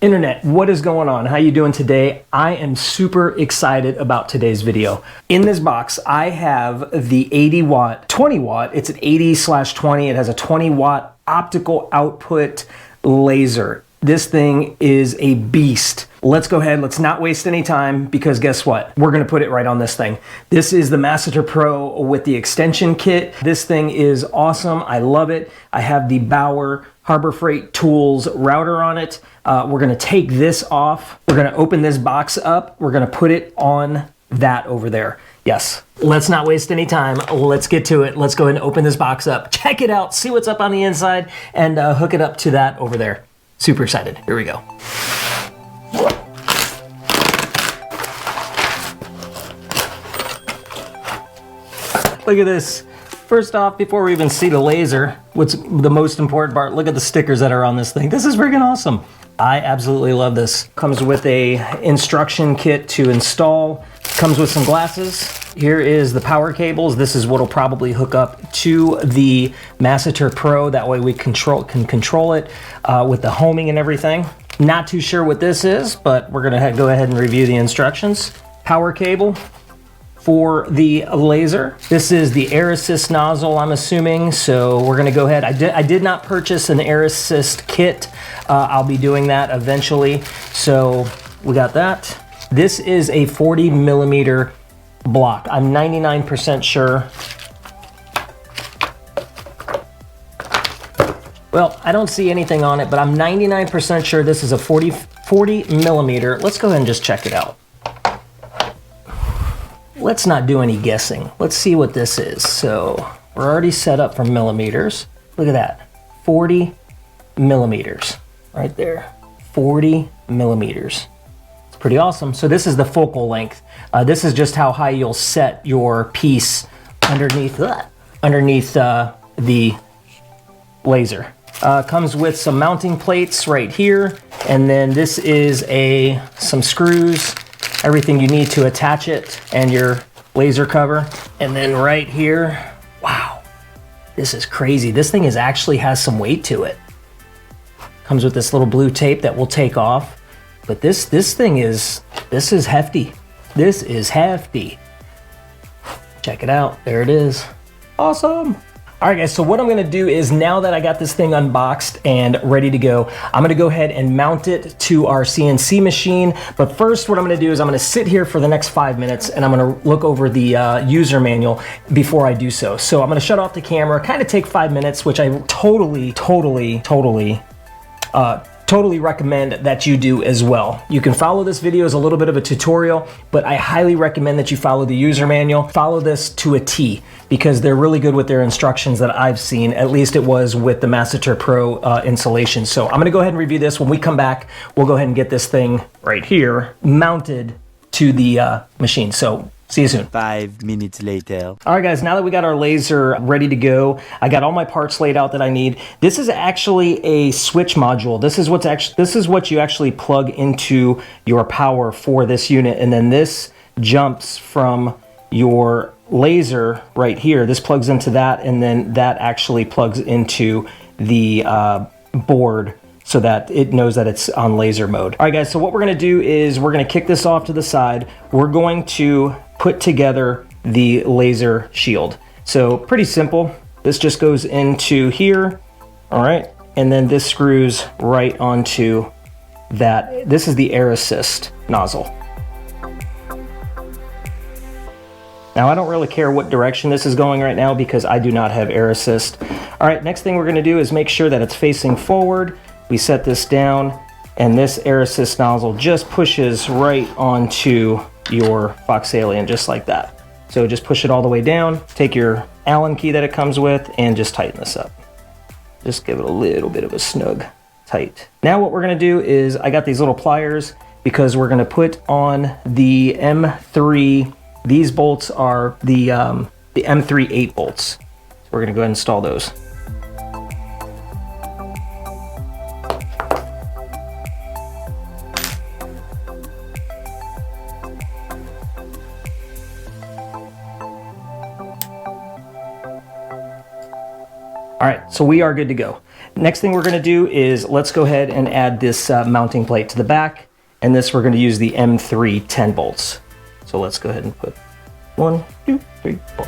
Internet, what is going on? How you doing today? I am super excited about today's video. In this box, I have the 80 watt, 20 watt, it's an 80/20, it has a 20 watt optical output laser. This thing is a beast. Let's go ahead, let's not waste any time because guess what? We're gonna put it right on this thing. This is the Master Pro with the extension kit. This thing is awesome, I love it. I have the Bauer Harbor Freight Tools router on it. We're gonna take this off. We're gonna open this box up. We're gonna put it on that over there. Yes, let's not waste any time. Let's get to it. Let's go ahead and open this box up. Check it out, see what's up on the inside, and hook it up to that over there. Super excited, here we go. Look at this. First off, before we even see the laser, what's the most important part, look at the stickers that are on this thing. This is freaking awesome. I absolutely love this. Comes with a instruction kit to install. Comes with some glasses. Here is the power cables. This is what will probably hook up to the Master Pro. That way we can control it with the homing and everything. Not too sure what this is, but we're gonna go ahead and review the instructions. Power cable for the laser. This is the air assist nozzle, I'm assuming, so we're gonna go ahead. I did not purchase an air assist kit. I'll be doing that eventually. So we got that. This is a 40 millimeter block. I'm 99% sure. Well, I don't see anything on it, but I'm 99% sure this is a 40 millimeter. Let's go ahead and just check it out. Let's not do any guessing. Let's see what this is. So we're already set up for millimeters. Look at that, 40 millimeters right there, 40 millimeters. It's pretty awesome. So this is the focal length. This is just how high you'll set your piece underneath the laser. Comes with some mounting plates right here. And then this is some screws, everything you need to attach it, and your laser cover. And then right here, wow, this is crazy. This thing actually has some weight to it. Comes with this little blue tape that we'll take off. But this is hefty. This is hefty. Check it out, there it is. Awesome. All right guys, so what I'm gonna do is now that I got this thing unboxed and ready to go, I'm gonna go ahead and mount it to our CNC machine. But first, what I'm gonna do is I'm gonna sit here for the next 5 minutes and I'm gonna look over the user manual before I do so. So I'm gonna shut off the camera, kind of take 5 minutes, which I totally recommend that you do as well. You can follow this video as a little bit of a tutorial, but I highly recommend that you follow the user manual. Follow this to a T because they're really good with their instructions that I've seen. At least it was with the Master Pro installation. So I'm gonna go ahead and review this. When we come back, we'll go ahead and get this thing right here mounted to the machine. So see you soon. 5 minutes later. All right guys, now that we got our laser ready to go, I got all my parts laid out that I need. This is actually a switch module. This is what you actually plug into your power for this unit, and then this jumps from your laser right here. This plugs into that, and then that actually plugs into the board so that it knows that it's on laser mode. All right guys, so what we're gonna do is we're gonna kick this off to the side. We're going to put together the laser shield. So pretty simple. This just goes into here, all right? And then this screws right onto that. This is the air assist nozzle. Now I don't really care what direction this is going right now because I do not have air assist. All right, next thing we're gonna do is make sure that it's facing forward. We set this down and this air assist nozzle just pushes right onto your FoxAlien, just like that. So just push it all the way down, take your Allen key that it comes with, and just tighten this up. Just give it a little bit of a snug tight. Now what we're gonna do is, I got these little pliers because we're gonna put on the M3, these bolts are the M3 8 bolts. So we're gonna go ahead and install those. All right, so we are good to go. Next thing we're gonna do is let's go ahead and add this mounting plate to the back. And this we're gonna use the M3 10 bolts. So let's go ahead and put 1, 2, 3, 4.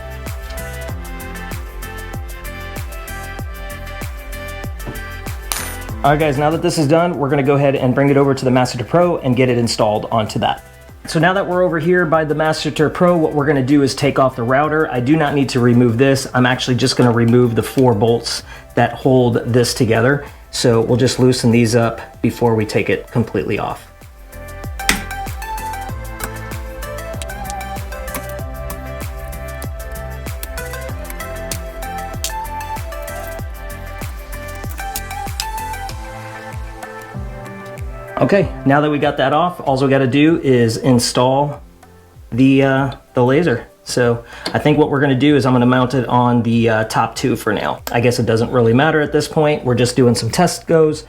All right guys, now that this is done, we're gonna go ahead and bring it over to the Master Pro and get it installed onto that. So now that we're over here by the Master Pro, what we're gonna do is take off the router. I do not need to remove this. I'm actually just gonna remove the 4 bolts that hold this together. So we'll just loosen these up before we take it completely off. Okay, now that we got that off, all we got to do is install the laser. So I think what we're going to do is I'm going to mount it on the top 2 for now. I guess it doesn't really matter at this point. We're just doing some test goes.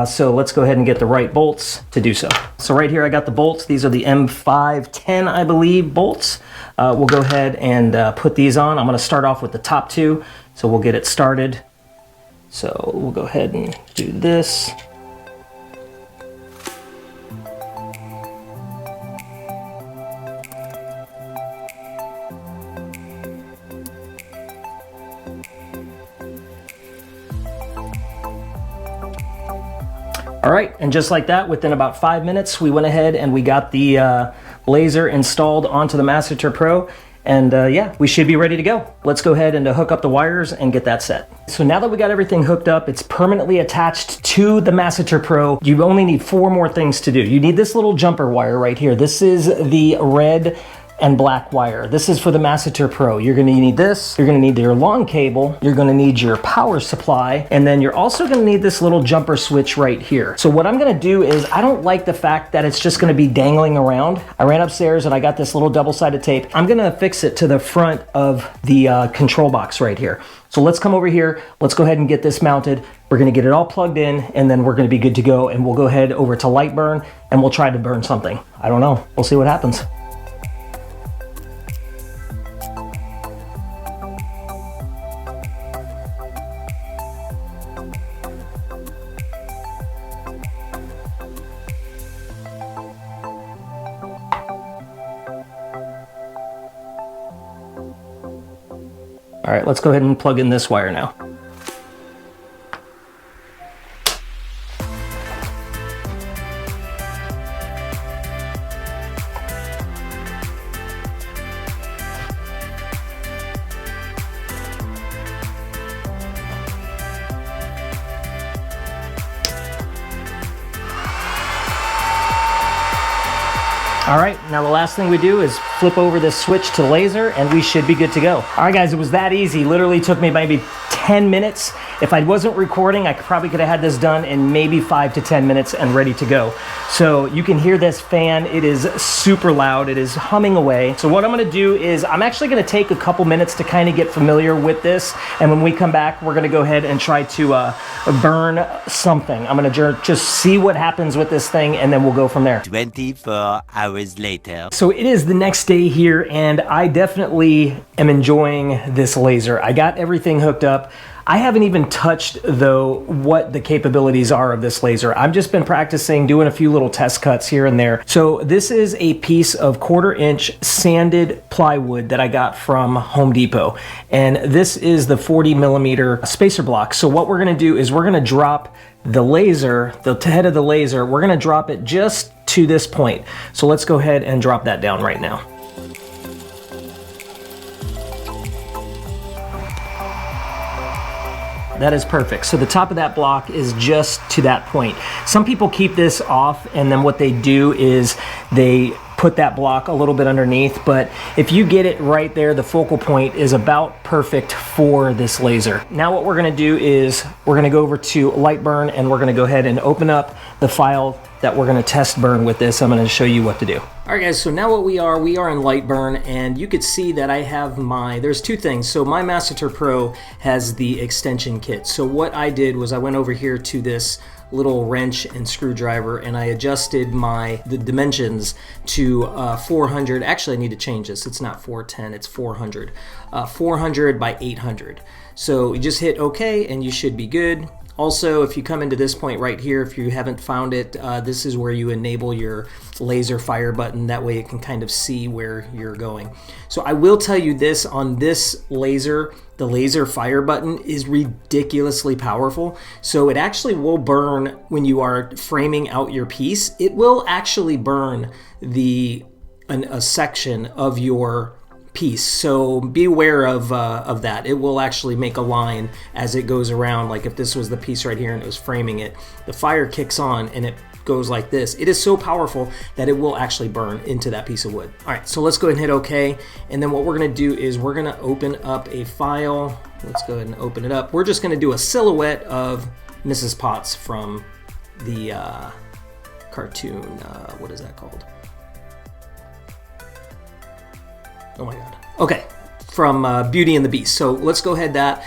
So let's go ahead and get the right bolts to do so. So right here I got the bolts. These are the M510, I believe, bolts. We'll go ahead and put these on. I'm going to start off with the top 2. So we'll get it started. So we'll go ahead and do this. All right, and just like that, within about 5 minutes, we went ahead and we got the laser installed onto the Master Pro. And yeah, we should be ready to go. Let's go ahead and hook up the wires and get that set. So now that we got everything hooked up, it's permanently attached to the Master Pro. You only need 4 more things to do. You need this little jumper wire right here. This is the red and black wire. This is for the Master Pro. You're gonna need this, you're gonna need your long cable, you're gonna need your power supply, and then you're also gonna need this little jumper switch right here. So what I'm gonna do is, I don't like the fact that it's just gonna be dangling around. I ran upstairs and I got this little double-sided tape. I'm gonna affix it to the front of the control box right here. So let's come over here, let's go ahead and get this mounted. We're gonna get it all plugged in, and then we're gonna be good to go, and we'll go ahead over to Lightburn and we'll try to burn something. I don't know, we'll see what happens. All right, let's go ahead and plug in this wire now. All right, now the last thing we do is flip over this switch to laser and we should be good to go. All right guys, it was that easy. Literally took me maybe 10 minutes. If I wasn't recording, I probably could have had this done in maybe 5 to 10 minutes and ready to go. So you can hear this fan, it is super loud, it is humming away. So what I'm gonna do is, I'm actually gonna take a couple minutes to kind of get familiar with this, and when we come back, we're gonna go ahead and try to burn something. I'm gonna just see what happens with this thing, and then we'll go from there. 24 hours later. So it is the next day here, and I definitely am enjoying this laser. I got everything hooked up. I haven't even touched, though, what the capabilities are of this laser. I've just been practicing, doing a few little test cuts here and there. So this is a piece of 1/4-inch sanded plywood that I got from Home Depot. And this is the 40mm spacer block. So what we're gonna do is we're gonna drop the laser, the head of the laser, we're gonna drop it just to this point. So let's go ahead and drop that down right now. That is perfect. So the top of that block is just to that point. Some people keep this off, and then what they do is they put that block a little bit underneath, but if you get it right there, the focal point is about perfect for this laser. Now what we're gonna do is we're gonna go over to Lightburn and we're gonna go ahead and open up the file that we're gonna test burn with this. I'm gonna show you what to do. All right guys, so now what we are in Lightburn, and you could see that I have there's two things. So my Master Pro has the extension kit. So what I did was I went over here to this little wrench and screwdriver, and I adjusted the dimensions to 400. Actually, I need to change this. It's not 410, it's 400. 400 by 800. So you just hit OK and you should be good. Also, if you come into this point right here, if you haven't found it, this is where you enable your laser fire button. That way it can kind of see where you're going. So I will tell you this, on this laser, the laser fire button is ridiculously powerful. So it actually will burn when you are framing out your piece. It will actually burn a section of your piece, so be aware of that. It will actually make a line as it goes around. Like if this was the piece right here and it was framing it, the fire kicks on and it goes like this. It is so powerful that it will actually burn into that piece of wood. All right, so let's go ahead and hit OK, and then what we're going to do is we're going to open up a file. Let's go ahead and open it up. We're just going to do a silhouette of Mrs. Potts from the cartoon. What is that called? Oh my God. Okay, from Beauty and the Beast. So let's go ahead that.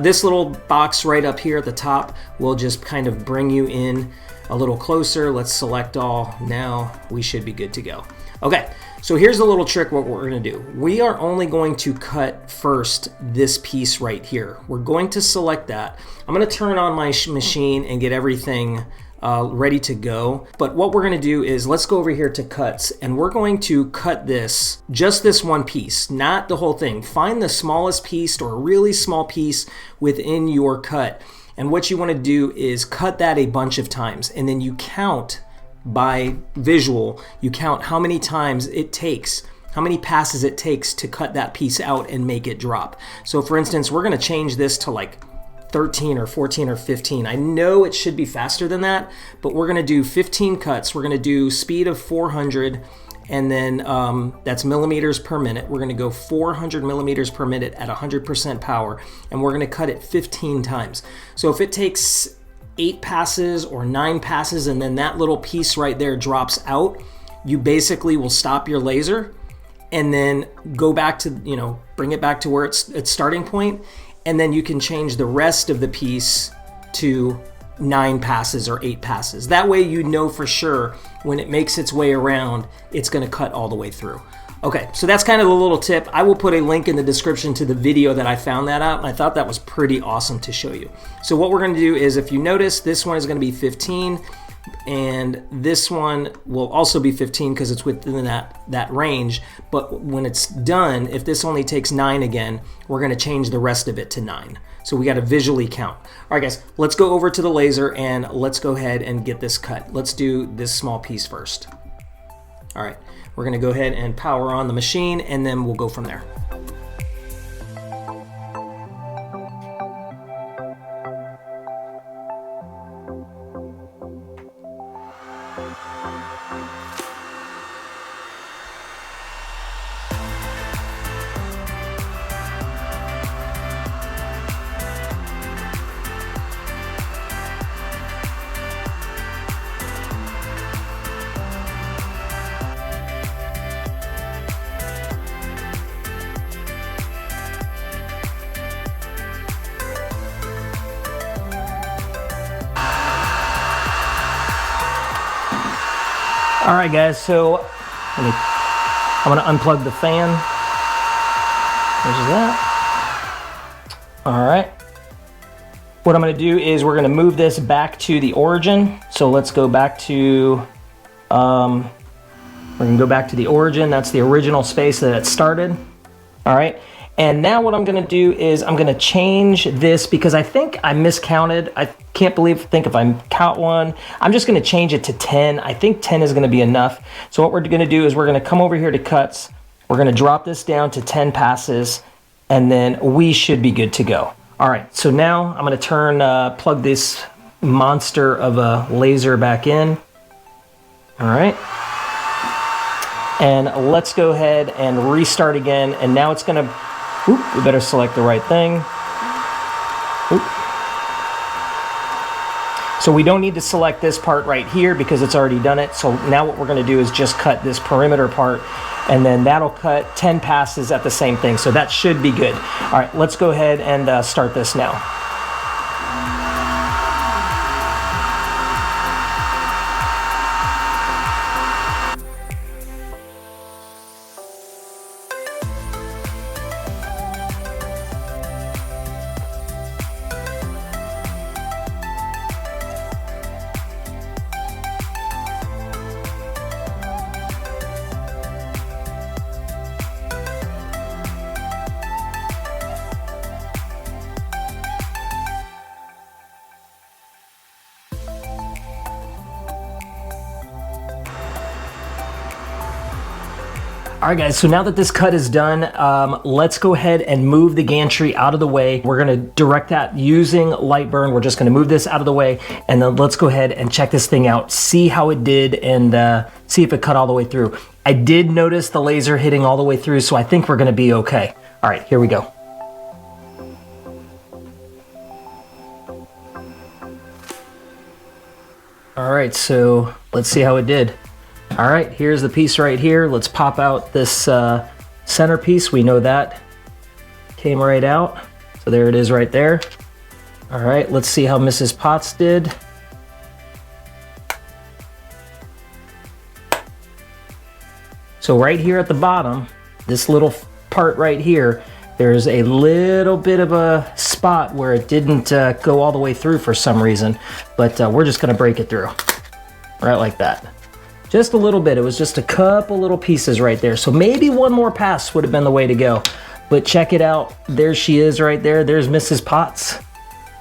This little box right up here at the top will just kind of bring you in a little closer. Let's select all. Now we should be good to go. Okay, so here's a little trick what we're going to do. We are only going to cut first this piece right here. We're going to select that. I'm going to turn on my machine and get everything ready to go. But what we're going to do is let's go over here to cuts, and we're going to cut this, just this one piece, not the whole thing. Find the smallest piece or a really small piece within your cut. And what you want to do is cut that a bunch of times, and then you count by visual, you count how many times it takes, how many passes it takes to cut that piece out and make it drop. So for instance, we're going to change this to like 13 or 14 or 15. I know it should be faster than that, but we're going to do 15 cuts. We're going to do speed of 400, and then that's millimeters per minute. We're going to go 400 millimeters per minute at 100% power, and we're going to cut it 15 times. So if it takes 8 passes or 9 passes and then that little piece right there drops out, you basically will stop your laser and then go back to, bring it back to where it's starting point, and then you can change the rest of the piece to 9 passes or 8 passes. That way you know for sure when it makes its way around, it's going to cut all the way through. Okay, so that's kind of the little tip. I will put a link in the description to the video that I found that out, and I thought that was pretty awesome to show you. So what we're going to do is, if you notice, this one is going to be 15, and this one will also be 15 because it's within that range. But when it's done, if this only takes 9 again, we're going to change the rest of it to 9. So we got to visually count. All right, guys, let's go over to the laser and let's go ahead and get this cut. Let's do this small piece first. All right, we're going to go ahead and power on the machine, and then we'll go from there. All right, guys, so I'm going to unplug the fan. There's that. All right. What I'm going to do is we're going to move this back to the origin. So let's go back to, we're going to go back to the origin. That's the original space that it started. All right. And now what I'm going to do is I'm going to change this because I think I miscounted. I can't think if I count one. I'm just going to change it to 10. I think 10 is going to be enough. So what we're going to do is we're going to come over here to cuts. We're going to drop this down to 10 passes, and then we should be good to go. All right, so now I'm going to plug this monster of a laser back in. All right. And let's go ahead and restart again. And now it's going to, we better select the right thing. So we don't need to select this part right here because it's already done it. So now what we're going to do is just cut this perimeter part, and then that'll cut 10 passes at the same thing. So that should be good. All right, let's go ahead and start this now. All right, guys, so now that this cut is done, let's go ahead and move the gantry out of the way. We're gonna direct that using Lightburn. We're just gonna move this out of the way, and then let's go ahead and check this thing out, see how it did, and see if it cut all the way through. I did notice the laser hitting all the way through, so I think we're gonna be okay. All right, here we go. All right, so let's see how it did. All right, here's the piece right here. Let's pop out this centerpiece. We know that came right out. So there it is right there. All right, let's see how Mrs. Potts did. So right here at the bottom, this little part right here, there's a little bit of a spot where it didn't go all the way through for some reason, but we're just gonna break it through, right like that. Just a little bit. It was just a couple little pieces right there. So maybe one more pass would have been the way to go. But check it out. There she is right there. There's Mrs. Potts.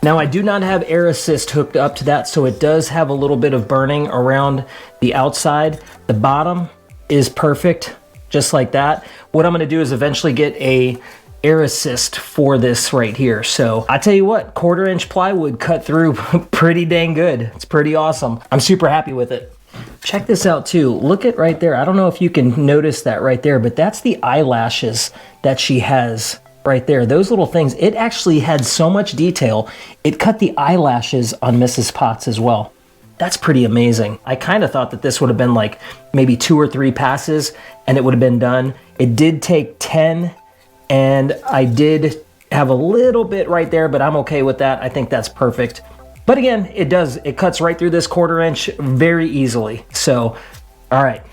Now I do not have air assist hooked up to that, so it does have a little bit of burning around the outside. The bottom is perfect, just like that. What I'm gonna do is eventually get a air assist for this right here. So I tell you what, 1/4" plywood cut through pretty dang good. It's pretty awesome. I'm super happy with it. Check this out too. Look at right there. I don't know if you can notice that right there, but that's the eyelashes that she has right there. Those little things, it actually had so much detail. It cut the eyelashes on Mrs. Potts as well. That's pretty amazing. I kind of thought that this would have been like maybe 2 or 3 passes and it would have been done. It did take 10 and I did have a little bit right there, but I'm okay with that. I think that's perfect. But again, it cuts right through this 1/4" very easily. So, all right.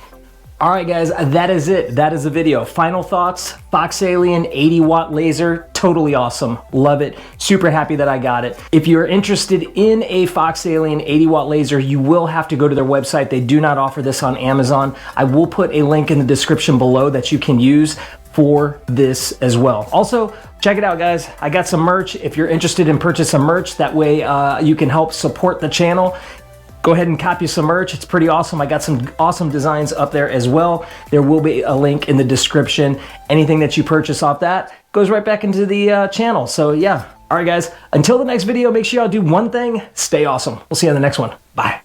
All right, guys, that is it. That is the video. Final thoughts, FoxAlien 80-watt laser, totally awesome. Love it. Super happy that I got it. If you're interested in a FoxAlien 80-watt laser, you will have to go to their website. They do not offer this on Amazon. I will put a link in the description below that you can use for this as well. Also, check it out, guys. I got some merch. If you're interested in purchasing some merch, that way you can help support the channel. Go ahead and copy some merch. It's pretty awesome. I got some awesome designs up there as well. There will be a link in the description. Anything that you purchase off that goes right back into the channel. So yeah. All right, guys. Until the next video, make sure y'all do one thing. Stay awesome. We'll see you on the next one. Bye.